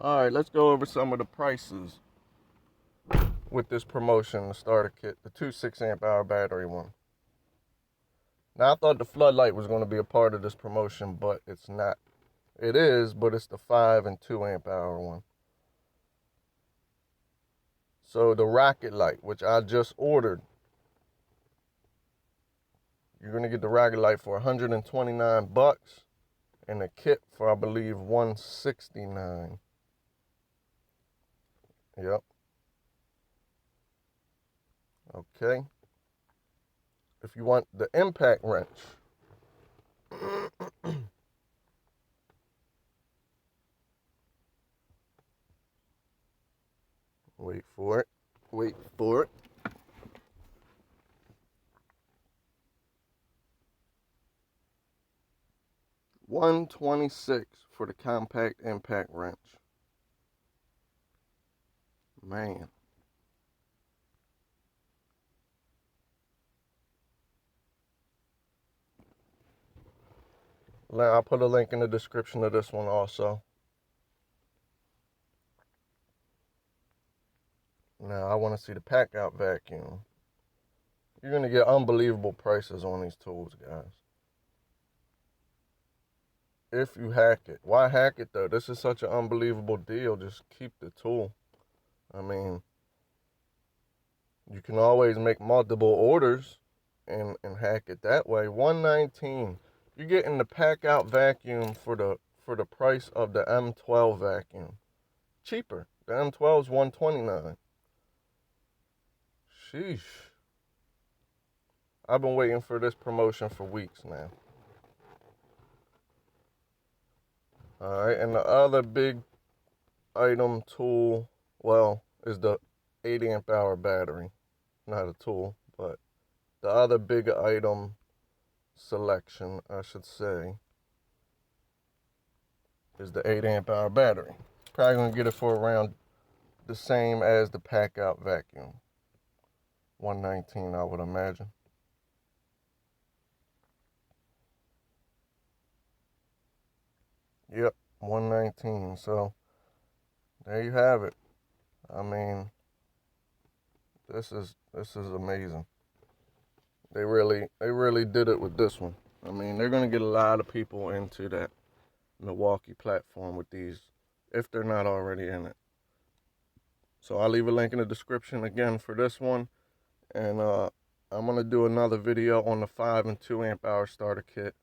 Alright, let's go over some of the prices with this promotion, the starter kit, the two 6 amp hour battery one. Now I thought the floodlight was going to be a part of this promotion, but it's not. It is, but it's the 5 and 2 amp hour one. So the rocket light, which I just ordered, you're going to get the rocket light for $129 and the kit for, I believe, $169. Yep. Okay. If you want the impact wrench, wait for it. Wait for it. $126 for the compact impact wrench. Man. I'll put a link in the description of this one also. Now I want to see the pack out vacuum. You're going to get unbelievable prices on these tools, guys. If you hack it. Why hack it though? This is such an unbelievable deal. Just keep the tool. I mean, you can always make multiple orders and hack it that way. $119. You're getting the pack out vacuum for the price of the M12 vacuum. Cheaper. The M12 is $129. Sheesh. I've been waiting for this promotion for weeks now. Alright, and the other big item tool, well, is the 8 amp hour battery. Not a tool, but the other big item selection, I should say, is the 8 amp hour battery. Probably gonna get it for around the same as the pack out vacuum. $119, I would imagine. Yep, $119. So there you have it. I mean, this is amazing. They really did it with this one. I mean, they're gonna get a lot of people into that Milwaukee platform with these, if they're not already in it. So I'll leave a link in the description again for this one, and I'm gonna do another video on the 5 and 2 amp hour starter kit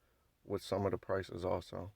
with some of the prices also.